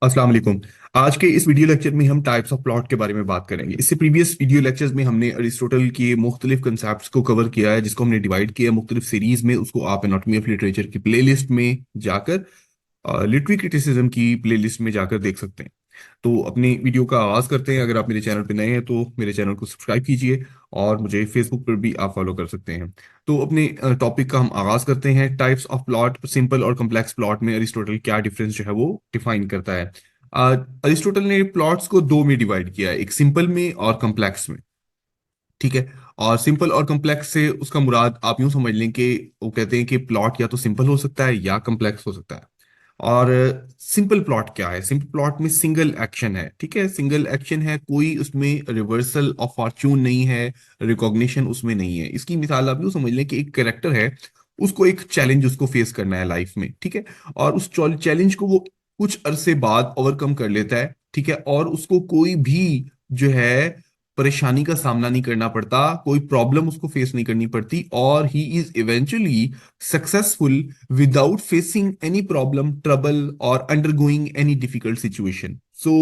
अस्सलाम वालेकुम। आज के इस वीडियो लेक्चर में हम टाइप्स ऑफ प्लॉट के बारे में बात करेंगे। इससे प्रीवियस वीडियो लेक्चर्स में हमने अरिस्टोटल के मुख्तलिफ कंसेप्ट्स को कवर किया है, जिसको हमने डिवाइड किया है मुख्तलिफ सीरीज में। उसको आप एनाटॉमी ऑफ लिटरेचर की प्लेलिस्ट में जाकर, लिटरेरी क्रिटिसिज्म की प्लेलिस्ट में जाकर देख सकते हैं। तो अपनी वीडियो का आगाज करते हैं। अगर आप मेरे चैनल पर नए हैं तो मेरे चैनल को सब्सक्राइब कीजिए, और मुझे फेसबुक पर भी आप फॉलो कर सकते हैं। तो अपने टॉपिक का हम आगाज करते हैं। टाइप्स ऑफ प्लॉट, सिंपल और कम्प्लेक्स प्लॉट में अरिस्टोटल क्या डिफरेंस जो है वो डिफाइन करता है। अरिस्टोटल ने प्लॉट्स को दो में डिवाइड किया है, एक सिंपल में और कम्प्लेक्स में। ठीक है। और सिंपल और कम्प्लेक्स से उसका मुराद आप यूं समझ लें कि वो कहते हैं कि प्लॉट या तो सिंपल हो सकता है या कम्प्लेक्स हो सकता है। और सिंपल प्लॉट क्या है? सिंपल प्लॉट में सिंगल एक्शन है। ठीक है, सिंगल एक्शन है, कोई उसमें रिवर्सल ऑफ फॉर्चून नहीं है, रिकॉग्निशन उसमें नहीं है। इसकी मिसाल आप यूं समझ लें कि एक कैरेक्टर है, उसको एक चैलेंज उसको फेस करना है लाइफ में। ठीक है। और उस चैलेंज को वो कुछ अरसे बाद ओवरकम कर लेता है। ठीक है। और उसको कोई भी जो है परेशानी का सामना नहीं करना पड़ता, कोई प्रॉब्लम उसको फेस नहीं करनी पड़ती, और he is eventually successful without facing any problem, trouble और अंडरगोइंग एनी डिफिकल्ट सिचुएशन। सो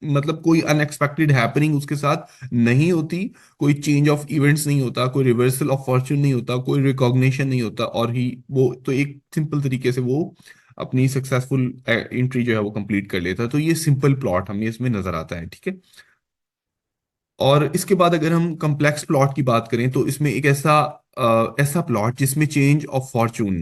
मतलब कोई अनएक्सपेक्टेड हैपनिंग उसके साथ नहीं होती, कोई चेंज ऑफ इवेंट्स नहीं होता, कोई रिवर्सल ऑफ फॉर्चून नहीं होता, कोई रिकॉग्निशन नहीं होता, और ही वो तो एक सिंपल तरीके से वो अपनी सक्सेसफुल एंट्री जो है वो कंप्लीट कर लेता है। तो ये सिंपल प्लॉट हमें इसमें नजर आता है। ठीक है। और इसके बाद अगर हम कम्प्लेक्स प्लॉट की बात करें तो इसमें एक ऐसा प्लॉट जिसमें चेंज ऑफ फॉर्चून,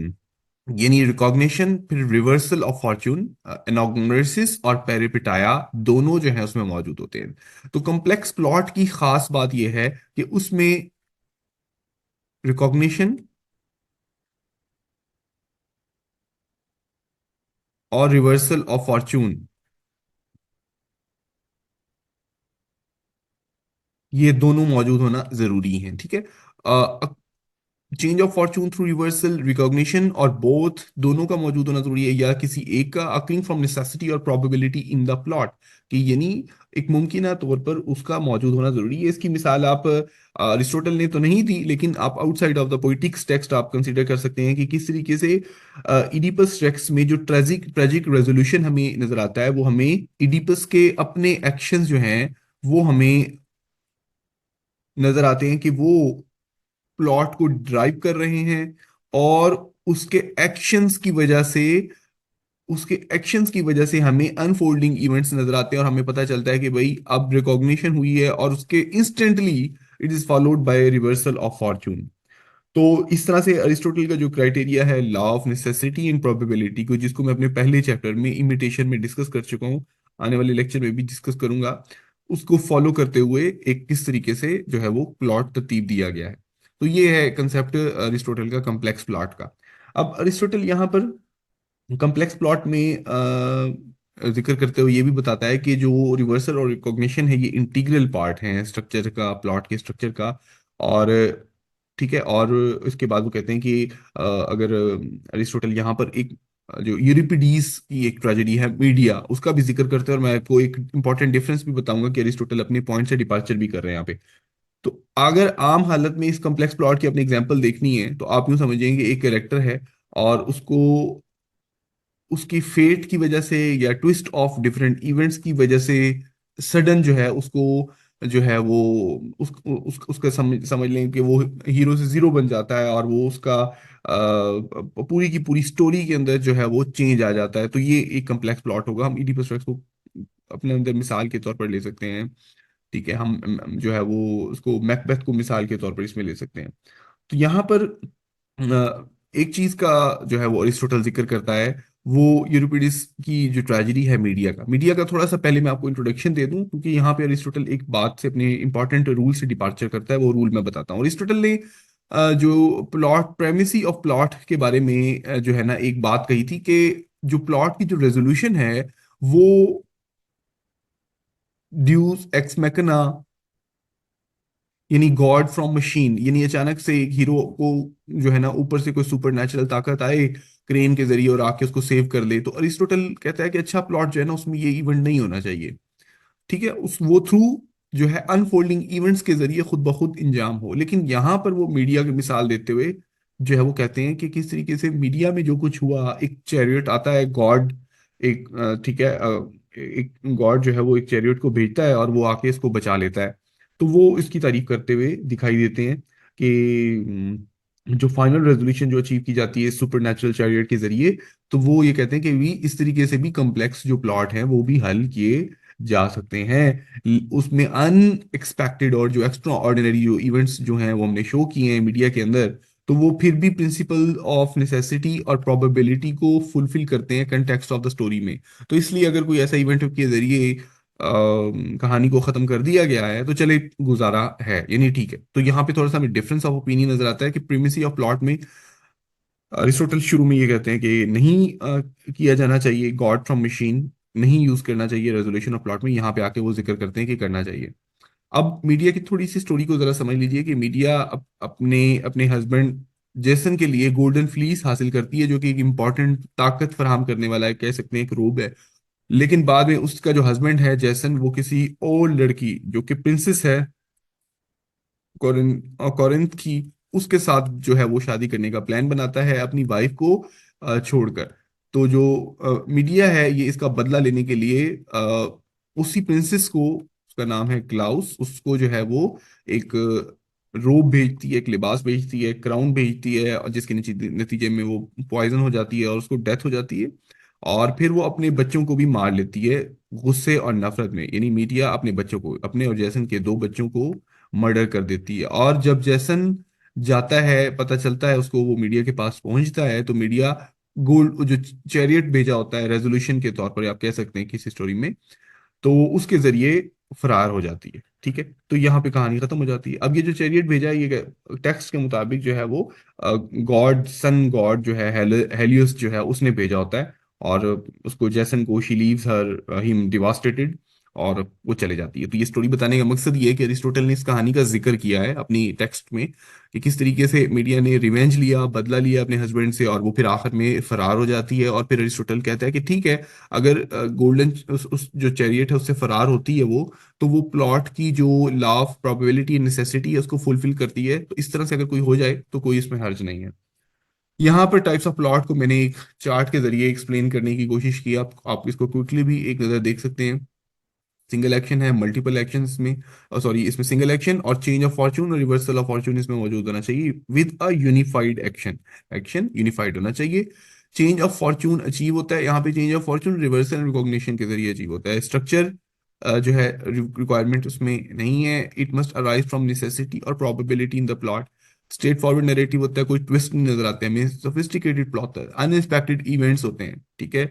यानी रिकॉग्निशन, फिर रिवर्सल ऑफ फॉर्चून, एनाग्नोसिस और पेरिपिटाया, दोनों जो है उसमें मौजूद होते हैं। तो कम्प्लेक्स प्लॉट की खास बात यह है कि उसमें रिकॉग्निशन और रिवर्सल ऑफ फॉर्चून, ये दोनों मौजूद होना जरूरी है। ठीक है। Change of Fortune through reversal, recognition और बोथ, दोनों का मौजूद होना जरूरी है, या किसी एक का, अकरिंग फ्रॉम नेसेसिटी और प्रोबेबिलिटी इन द प्लॉट, कि यानी एक मुमकिन तौर पर उसका मौजूद होना जरूरी है। इसकी मिसाल आप अरिस्टोटल ने तो नहीं दी, लेकिन आप outside of the poetics text आप कंसीडर कर सकते हैं कि किस तरीके से इडिपस टेक्स्ट में जो ट्रेजिक ट्रेजिक रेजोल्यूशन हमें नजर आता है, वो हमें इडिपस के अपने एक्शंस जो हैं वो हमें नजर आते हैं कि वो प्लॉट को ड्राइव कर रहे हैं, और उसके एक्शंस की वजह से उसके एक्शंस की वजह से हमें अनफोल्डिंग इवेंट्स नजर आते हैं, और हमें पता चलता है कि भाई अब रिकॉग्निशन हुई है, और उसके instantly it is followed by reversal of Fortune. तो इस तरह से अरिस्टोटल का जो क्राइटेरिया है, law of necessity and probability को, जिसको मैं अपने पहले चैप्टर में इमिटेशन में डिस्कस कर चुका हूँ, आने वाले लेक्चर में भी डिस्कस करूंगा, उसको फॉलो करते हुए एक किस तरीके से जो है वो प्लॉट तरतीब दिया गया है। तो ये है कंसेप्ट अरिस्टोटल का कम्प्लेक्स प्लॉट का। अब अरिस्टोटल यहाँ पर कम्प्लेक्स प्लॉट में जिक्र करते हुए ये भी बताता है कि जो रिवर्सल और रिकॉग्निशन है, ये इंटीग्रल पार्ट है स्ट्रक्चर का, प्लॉट के स्ट्रक्चर का। और ठीक है। और इसके बाद वो कहते हैं कि अगर अरिस्टोटल यहाँ पर एक जो यूरिपिडीज की एक ट्रेजेडी है मीडिया, उसका भी जिक्र करते हैं, और मैं आपको एक इंपॉर्टेंट डिफरेंस भी बताऊंगा कि अरिस्टोटल अपने पॉइंट से डिपार्चर भी कर रहे हैं यहाँ पे। तो अगर आम हालत में इस कम्प्लेक्स प्लॉट की अपनी एग्जांपल देखनी है, तो आप यूं समझेंगे एक कैरेक्टर है, और उसको उसकी फेट की वजह से या ट्विस्ट ऑफ डिफरेंट इवेंट्स की वजह से सडन जो है उसको जो है वो उसका समझ लें कि वो हीरो से जीरो बन जाता है, और वो उसका पूरी की पूरी स्टोरी के अंदर जो है वो चेंज आ जाता है। तो ये एक कम्प्लेक्स प्लॉट होगा। हम इडिपस रेक्स को अपने अंदर मिसाल के तौर पर ले सकते हैं। ठीक है। हम जो है वो उसको मैकबेथ को मिसाल के तौर पर इसमें ले सकते हैं। तो यहाँ पर एक चीज का जो है वो अरिस्टोटल जिक्र करता है, वो यूरिपिडिस की जो ट्रेजेडी है मीडिया का थोड़ा सा पहले मैं आपको इंट्रोडक्शन दे दूं, क्योंकि यहाँ पे अरिस्टोटल एक बात से, अपने इंपॉर्टेंट रूल से डिपार्चर करता है। वो रूल मैं बताता हूँ। अरिस्टोटल ने जो प्लॉट प्रेमिसी ऑफ प्लॉट के बारे में जो है ना एक बात कही थी कि जो प्लॉट की जो रेजोल्यूशन है वो ड्यूस एक्स मैकना, यानी गॉड फ्रॉम मशीन, यानी अचानक से एक हीरो को जो है ना ऊपर से कोई सुपर नेचुरल ताकत आए क्रेन के जरिए और आके उसको सेव कर ले। तो अरिस्टोटल कहता है कि अच्छा प्लॉट जो है ना उसमें ये इवेंट नहीं होना चाहिए। ठीक है। उस वो थ्रू जो है अनफोल्डिंग इवेंट्स के जरिए खुद ब खुद इंजाम हो। लेकिन यहाँ पर वो मीडिया की मिसाल देते हुए जो है वो कहते हैं कि किस तरीके से मीडिया में जो कुछ हुआ, एक चैरियट आता है, गॉड, एक ठीक है, एक गॉड जो है वो एक चैरियट को भेजता है और वो आके इसको बचा लेता है। तो वो इसकी तारीफ करते हुए दिखाई देते हैं कि जो फाइनल रेजोल्यूशन जो अचीव की जाती है सुपर नेचुरल चैरियट के जरिए, तो वो ये कहते हैं कि भी इस तरीके से भी कॉम्प्लेक्स जो प्लॉट हैं वो भी हल किए जा सकते हैं। उसमें अनएक्सपेक्टेड और जो एक्स्ट्रा ऑर्डिनरी जो इवेंट्स जो हैं वो हमने शो किए हैं मीडिया के अंदर, तो वो फिर भी प्रिंसिपल ऑफ नेसेसिटी और प्रोबेबिलिटी को फुलफिल करते हैं कंटेक्स्ट ऑफ द स्टोरी में। तो इसलिए अगर कोई ऐसा इवेंट के जरिए कहानी को खत्म कर दिया गया है तो चले, गुजारा है, यानी ठीक है। तो यहाँ पे थोड़ा सा हमें डिफरेंस ऑफ ओपिनियन नजर आता है कि प्रीमिसी ऑफ प्लॉट में अरिस्टोटल शुरू में ये कहते हैं कि नहीं किया जाना चाहिए गॉड फ्रॉम मशीन, नहीं यूज करना चाहिए रेजोल्यूशन ऑफ प्लॉट में। यहाँ पे आके वो जिक्र करते हैं कि करना चाहिए। अब मीडिया की थोड़ी सी स्टोरी को जरा समझ लीजिए कि मीडिया अपने अपने हस्बैंड जेसन के लिए गोल्डन फ्लीस हासिल करती है, जो कि एक इंपॉर्टेंट ताकत फराहम करने वाला है, कह सकते हैं एक रोब है। लेकिन बाद में उसका जो हस्बैंड है जेसन, वो किसी और लड़की जो कि प्रिंसेस है कॉरिंथ की, उसके साथ जो है वो शादी करने का प्लान बनाता है अपनी वाइफ को छोड़कर। तो जो मीडिया है ये इसका बदला लेने के लिए उसी प्रिंसेस को, उसका नाम है क्लाउस, उसको जो है वो एक रोब भेजती है, एक लिबास भेजती है, क्राउन भेजती है, और जिसके नतीजे में वो पॉइजन हो जाती है और उसको डेथ हो जाती है। और फिर वो अपने बच्चों को भी मार लेती है गुस्से और नफरत में, यानी मीडिया अपने बच्चों को, अपने और जैसन के दो बच्चों को मर्डर कर देती है। और जब जैसन जाता है, पता चलता है उसको, वो मीडिया के पास पहुंचता है, तो मीडिया गोल्ड जो चैरियट भेजा होता है रेजोल्यूशन के तौर पर आप कह सकते हैं किसी स्टोरी में, तो उसके जरिए फरार हो जाती है। ठीक है, तो यहाँ पे कहानी खत्म हो जाती है। अब ये जो चैरियट भेजा है ये टेक्स्ट के मुताबिक जो है वो गॉड सन गॉड जो है हेलियोस जो है उसने भेजा होता है। और उसको जैसन को she leaves her him devastated, और वो चले जाती है। तो ये स्टोरी बताने का मकसद ये है कि अरिस्टोटल ने इस कहानी का जिक्र किया है अपनी टेक्स्ट में कि किस तरीके से मीडिया ने रिवेंज लिया, बदला लिया अपने हस्बैंड से, और वो फिर आखिर में फरार हो जाती है। और फिर अरिस्टोटल कहता है कि ठीक है, अगर गोल्डन उस जो चैरियट है उससे फरार होती है वो, तो वो प्लॉट की जो law of probability and necessity है उसको फुलफिल करती है। तो इस तरह से अगर कोई हो जाए तो कोई इसमें हर्ज नहीं है। यहाँ पर टाइप्स ऑफ प्लॉट को मैंने एक चार्ट के जरिए एक्सप्लेन करने की कोशिश की। आप इसको क्विकली भी एक नज़र देख सकते हैं। सिंगल एक्शन है, मल्टीपल एक्शंस में, सॉरी, इसमें सिंगल एक्शन और चेंज ऑफ फॉर्चून और रिवर्सल ऑफ फॉर्चून इसमें मौजूद होना चाहिए with a unified action. Action unified होना चाहिए। चेंज ऑफ फॉर्चून अचीव होता है यहाँ पे, change of Fortune reversal and recognition के जरिए अचीव होता है। स्ट्रक्चर जो है रिक्वायरमेंट उसमें नहीं है। It must arise from necessity और probability in the plot. Straightforward narrative होता है, कोई ट्विस्ट नहीं नजर आते हमें। सोफिस्टिकेटेड प्लॉट, अनएक्सपेक्टेड इवेंट्स होते हैं। ठीक है,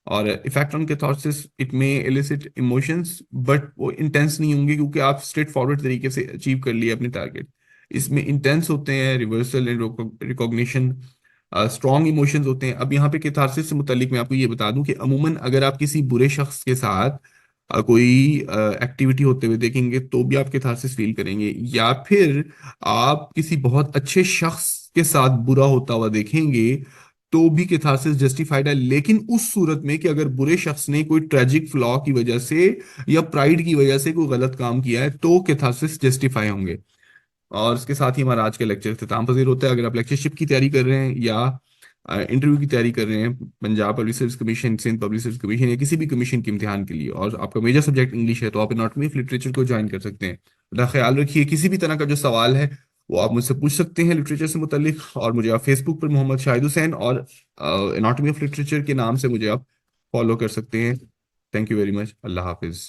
और इफेक्ट ऑन कैथारसिस, इट में एलिसिट इमोशंस, बट वो इंटेंस नहीं होंगे क्योंकि आप स्ट्रेट फॉरवर्ड तरीके से अचीव कर लिए अपने टारगेट। इसमें इंटेंस होते हैं reversal and recognition, strong emotions होते हैं। अब यहाँ पे कैथारसिस से मुतालिक मैं आपको ये बता दूं कि अमूमन अगर आप किसी बुरे शख्स के साथ कोई एक्टिविटी होते हुए देखेंगे तो भी आप कैथारसिस फील करेंगे, या फिर आप किसी बहुत अच्छे शख्स के साथ बुरा होता हुआ देखेंगे तो भी कैथारसिस जस्टिफाइड है। लेकिन उस सूरत में कि अगर बुरे शख्स ने कोई ट्रेजिक फ्लॉ की वजह से या प्राइड की वजह से कोई गलत काम किया है तो कैथारसिस जस्टिफाई होंगे। और इसके साथ ही हमारा आज का लेक्चर इख्तिताम पजीर होता है। अगर आप लेक्चरशिप की तैयारी कर रहे हैं या इंटरव्यू की तैयारी कर रहे हैं Punjab public service commission, Sindh public service commission या किसी भी कमीशन के इम्तिहान के लिए, और आपका मेजर सब्जेक्ट इंग्लिश है, तो आप एनाटॉमी ऑफ लिटरेचर को ज्वाइन कर सकते हैं। अपना ख्याल रखिए। किसी भी तरह का जो सवाल है वो आप मुझसे पूछ सकते हैं लिटरेचर से मुतल्लिक, और मुझे आप फेसबुक पर मोहम्मद शाहिद हुसैन और एनाटॉमी ऑफ लिटरेचर के नाम से मुझे आप फॉलो कर सकते हैं। Thank you very much. अल्लाह हाफिज़।